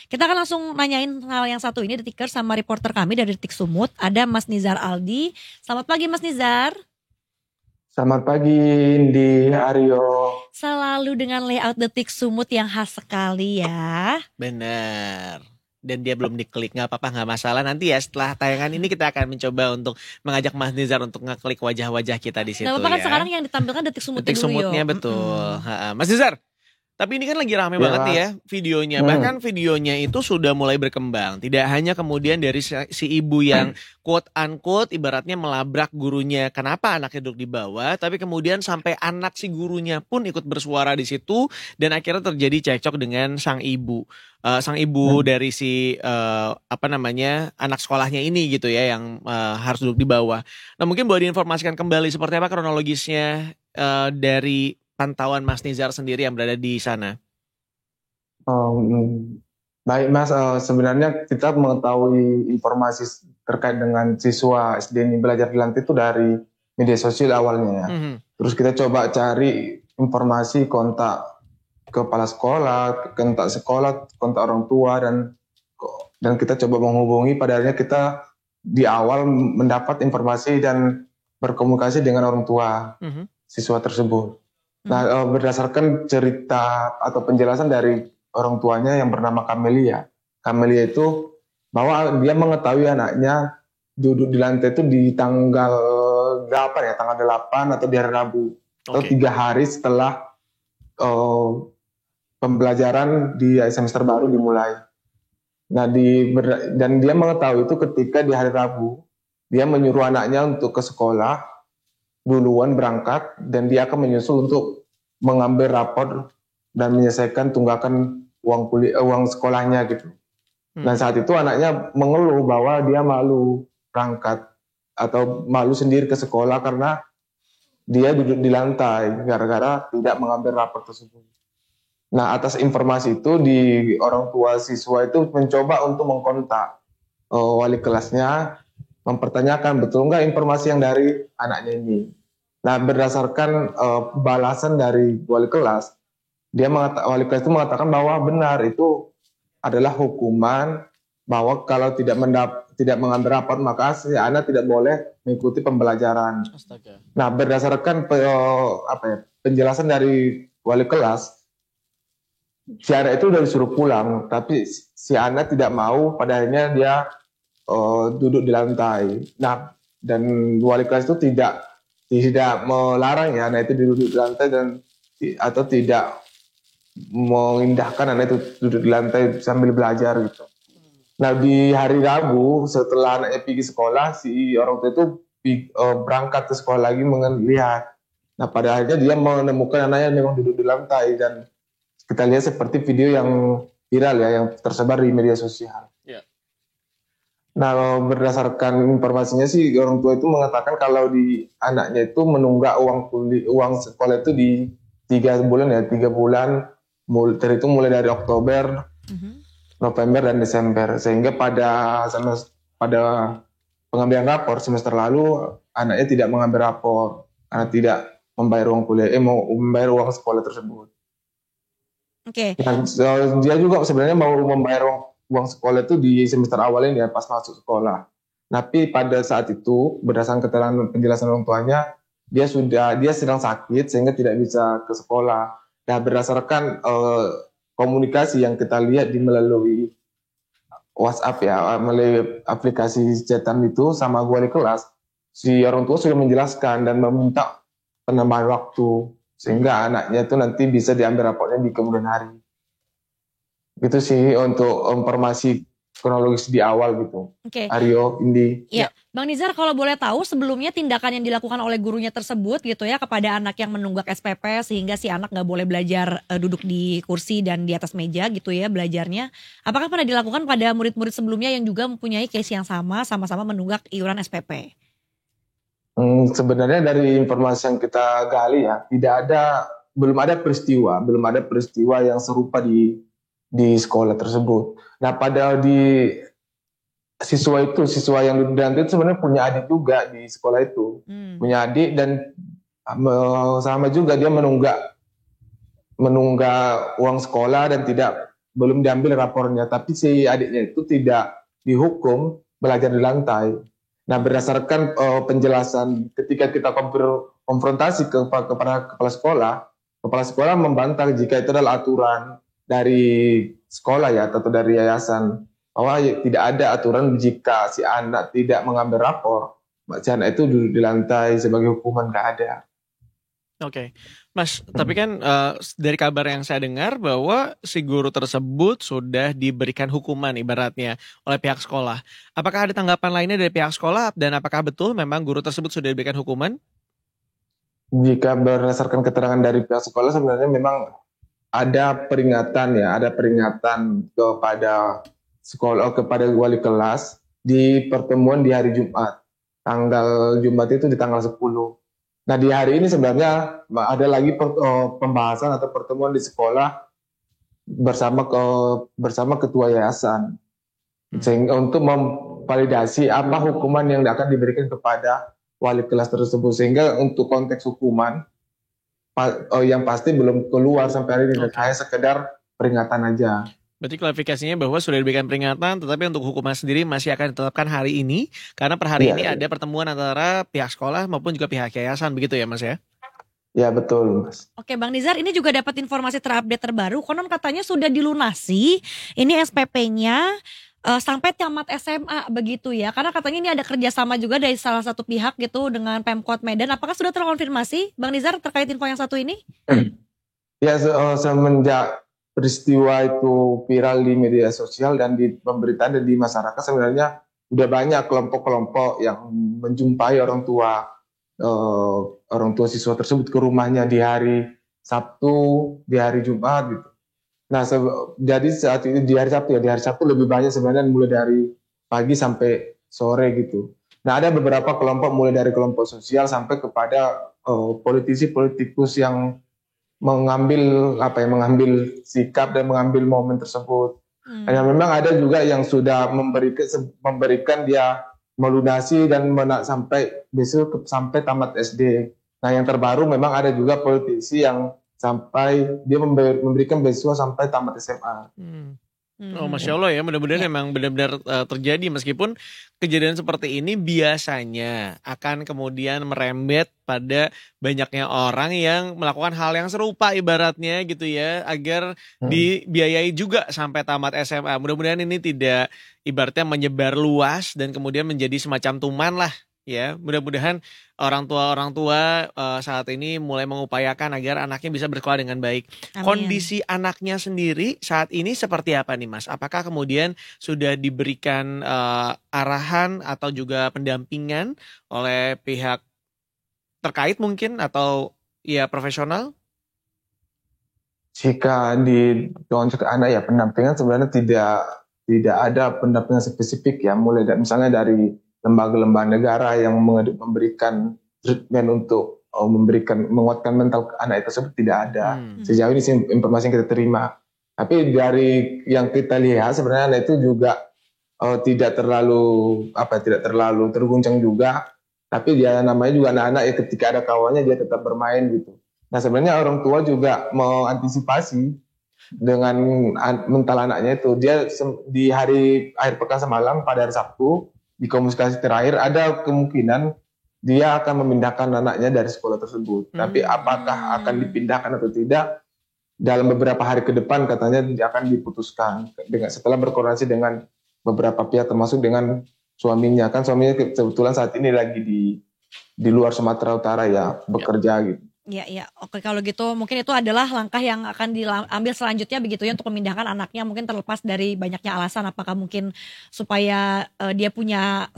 Kita akan langsung nanyain hal yang satu ini Detikers sama reporter kami dari Detik Sumut. Ada Mas Nizar Aldi. Selamat pagi Mas Nizar. Selamat pagi Indi, Aryo. Selalu dengan layout Detik Sumut yang khas sekali ya. Bener. Dan dia belum diklik, gak apa-apa, gak masalah. Nanti ya setelah tayangan ini kita akan mencoba untuk mengajak Mas Nizar untuk ngeklik wajah-wajah kita di situ Gak apa-apa kan ya. sekarang yang ditampilkan Detik Sumutnya Detik dulu Sumutnya yuk. betul. Mas Nizar, tapi ini kan lagi rame banget nih ya videonya. Bahkan videonya itu sudah mulai berkembang. Tidak hanya kemudian dari si ibu yang quote unquote ibaratnya melabrak gurunya. Kenapa anaknya duduk di bawah? Tapi kemudian sampai anak si gurunya pun ikut bersuara di situ. Dan akhirnya terjadi cekcok dengan sang ibu. Sang ibu dari si anak sekolahnya ini gitu ya. Yang harus duduk di bawah. Nah mungkin boleh diinformasikan kembali seperti apa kronologisnya dari pantauan Mas Nizar sendiri yang berada di sana. Baik Mas, sebenarnya kita mengetahui informasi terkait dengan siswa SD ini belajar di lantai itu dari media sosial awalnya ya. Terus kita coba cari informasi kontak kepala sekolah, kontak sekolah, kontak orang tua dan kita coba menghubungi. Pada akhirnya kita di awal mendapat informasi dan berkomunikasi dengan orang tua siswa tersebut. Nah, berdasarkan cerita atau penjelasan dari orang tuanya yang bernama Camelia. Camelia itu bahwa dia mengetahui anaknya duduk di lantai itu di tanggal 8 ya, tanggal 8 atau di hari Rabu. Atau 3 hari setelah pembelajaran di semester baru dimulai. Nah, dan dia mengetahui itu ketika di hari Rabu, dia menyuruh anaknya untuk ke sekolah, duluan berangkat dan dia akan menyusul untuk mengambil rapor dan menyelesaikan tunggakan uang sekolahnya gitu. Nah saat itu anaknya mengeluh bahwa dia malu berangkat atau malu sendiri ke sekolah karena dia duduk di lantai gara-gara tidak mengambil rapor tersebut. Nah atas informasi itu orang tua siswa itu mencoba untuk mengkontak wali kelasnya, mempertanyakan betul nggak informasi yang dari anaknya ini. Nah, berdasarkan balasan dari wali kelas, wali kelas itu mengatakan bahwa benar itu adalah hukuman bahwa kalau tidak mengambil rapor maka si anak tidak boleh mengikuti pembelajaran. Astaga. Nah, berdasarkan penjelasan dari wali kelas, si anak itu sudah disuruh pulang, tapi si anak tidak mau. Pada akhirnya dia duduk di lantai. Nah, dan wali kelas itu tidak melarang ya anak itu duduk di lantai atau tidak mengindahkan anak itu duduk di lantai sambil belajar gitu. Nah di hari Rabu setelah anaknya pergi sekolah, si orang tua itu berangkat ke sekolah lagi melihat. Nah pada akhirnya dia menemukan anaknya memang duduk di lantai dan kita lihat seperti video yang viral ya yang tersebar di media sosial. Nah, berdasarkan informasinya sih orang tua itu mengatakan kalau di anaknya itu menunggak uang sekolah itu di 3 bulan ya, 3 bulan terhitung mulai dari Oktober, November dan Desember. Sehingga pada pengambilan rapor semester lalu anaknya tidak mengambil rapor karena tidak membayar membayar uang sekolah tersebut. Dan dia juga sebenarnya mau membayar uang sekolah itu di semester awal ini ya pas masuk sekolah. Tapi pada saat itu berdasarkan keterangan penjelasan orang tuanya dia sedang sakit sehingga tidak bisa ke sekolah. Nah berdasarkan komunikasi yang kita lihat melalui WhatsApp ya, melalui aplikasi chatan itu sama wali kelas, si orang tua sudah menjelaskan dan meminta penambahan waktu sehingga anaknya itu nanti bisa diambil rapornya di kemudian hari. Gitu sih untuk informasi kronologis di awal gitu. Aryo, Indi. Ya, Bang Nizar kalau boleh tahu sebelumnya tindakan yang dilakukan oleh gurunya tersebut gitu ya kepada anak yang menunggak SPP sehingga si anak nggak boleh belajar duduk di kursi dan di atas meja gitu ya belajarnya. Apakah pernah dilakukan pada murid-murid sebelumnya yang juga mempunyai case yang sama-sama menunggak iuran SPP? Sebenarnya dari informasi yang kita gali ya belum ada peristiwa yang serupa di sekolah tersebut. Nah, siswa yang duduk di lantai itu sebenarnya punya adik juga di sekolah itu. Punya adik dan sama juga dia menunggak uang sekolah dan tidak belum diambil rapornya, tapi si adiknya itu tidak dihukum belajar di lantai. Nah, berdasarkan penjelasan ketika kita konfrontasi kepada kepala sekolah membantah jika itu adalah aturan dari sekolah ya atau dari yayasan, bahwa tidak ada aturan jika si anak tidak mengambil rapor, si anak itu duduk di lantai sebagai hukuman, nggak ada. Oke, Mas, tapi kan dari kabar yang saya dengar bahwa si guru tersebut sudah diberikan hukuman ibaratnya oleh pihak sekolah. Apakah ada tanggapan lainnya dari pihak sekolah dan apakah betul memang guru tersebut sudah diberikan hukuman? Jika berdasarkan keterangan dari pihak sekolah sebenarnya memang ada peringatan kepada sekolah, kepada wali kelas di pertemuan di hari Jumat. Tanggal Jumat itu di tanggal 10. Nah, di hari ini sebenarnya ada lagi pembahasan atau pertemuan di sekolah bersama ketua yayasan, sehingga untuk memvalidasi apa hukuman yang akan diberikan kepada wali kelas tersebut, sehingga untuk konteks hukuman yang pasti belum keluar sampai hari ini, hanya sekedar peringatan aja. Berarti klarifikasinya bahwa sudah diberikan peringatan, tetapi untuk hukuman sendiri masih akan ditetapkan hari ini, karena per hari ini ada pertemuan antara pihak sekolah maupun juga pihak yayasan, begitu ya Mas ya? Ya betul Mas. Oke Bang Nizar, ini juga dapat informasi terupdate terbaru, konon katanya sudah dilunasi, ini SPP-nya sampai tamat SMA begitu ya, karena katanya ini ada kerjasama juga dari salah satu pihak gitu dengan Pemkot Medan. Apakah sudah terkonfirmasi Bang Nizar terkait info yang satu ini? Ya, semenjak peristiwa itu viral di media sosial dan di pemberitaan dan di masyarakat, sebenarnya udah banyak kelompok-kelompok yang menjumpai orang tua siswa tersebut ke rumahnya di hari Sabtu, di hari Jumat gitu. Nah, jadi saat itu di hari Sabtu lebih banyak sebenarnya, mulai dari pagi sampai sore gitu. Nah, ada beberapa kelompok, mulai dari kelompok sosial sampai kepada politisi-politikus yang mengambil sikap dan mengambil momen tersebut. Hanya memang ada juga yang sudah memberikan dia melunasi dan sampai besok sampai tamat SD. Nah, yang terbaru memang ada juga politisi yang sampai dia memberikan beasiswa sampai tamat SMA. Oh, Masya Allah ya, mudah-mudahan memang benar-benar terjadi, meskipun kejadian seperti ini biasanya akan kemudian merembet pada banyaknya orang yang melakukan hal yang serupa ibaratnya gitu ya, agar dibiayai juga sampai tamat SMA. Mudah-mudahan ini tidak ibaratnya menyebar luas dan kemudian menjadi semacam tuman lah. Ya, mudah-mudahan orang tua saat ini mulai mengupayakan agar anaknya bisa bersekolah dengan baik. Amin. Kondisi anaknya sendiri saat ini seperti apa nih Mas? Apakah kemudian sudah diberikan arahan atau juga pendampingan oleh pihak terkait mungkin atau ya profesional? Jika di untuk anak ya, pendampingan sebenarnya tidak ada pendampingan spesifik ya, mulai dari misalnya dari lembaga-lembaga negara yang memberikan treatment untuk menguatkan mental anak tersebut tidak ada. Sejauh ini informasi yang kita terima. Tapi dari yang kita lihat sebenarnya anak itu juga tidak terlalu terguncang juga. Tapi dia namanya juga anak-anak ya, ketika ada kawannya dia tetap bermain gitu. Nah, sebenarnya orang tua juga mengantisipasi dengan mental anaknya itu. Dia di hari akhir pekan semalam pada hari Sabtu, di komunikasi terakhir ada kemungkinan dia akan memindahkan anaknya dari sekolah tersebut. Tapi apakah akan dipindahkan atau tidak, dalam beberapa hari ke depan katanya dia akan diputuskan setelah berkoordinasi dengan beberapa pihak termasuk dengan suaminya. Kan suaminya kebetulan saat ini lagi di luar Sumatera Utara ya, bekerja gitu. Ya, oke, kalau gitu mungkin itu adalah langkah yang akan diambil selanjutnya begitu ya, untuk memindahkan anaknya, mungkin terlepas dari banyaknya alasan, apakah mungkin supaya dia punya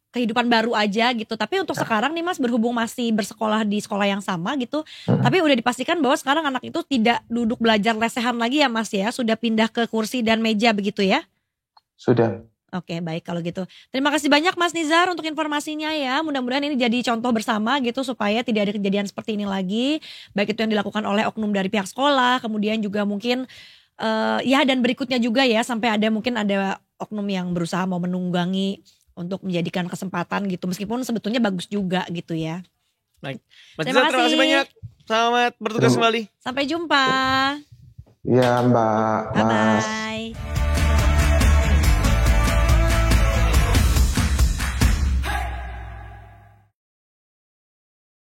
kehidupan baru aja gitu. Tapi untuk sekarang nih Mas, berhubung masih bersekolah di sekolah yang sama gitu, tapi udah dipastikan bahwa sekarang anak itu tidak duduk belajar lesehan lagi ya Mas ya, sudah pindah ke kursi dan meja begitu ya? Sudah. Oke, baik kalau gitu. Terima kasih banyak Mas Nizar untuk informasinya ya. Mudah-mudahan ini jadi contoh bersama gitu supaya tidak ada kejadian seperti ini lagi. Baik itu yang dilakukan oleh oknum dari pihak sekolah, kemudian juga mungkin ya dan berikutnya juga ya, sampai mungkin ada oknum yang berusaha mau menunggangi untuk menjadikan kesempatan gitu. Meskipun sebetulnya bagus juga gitu ya. Baik. Mas Nizar, terima kasih banyak. Selamat bertugas kembali. Sampai jumpa. Ya Mbak, Bye Mas. bye.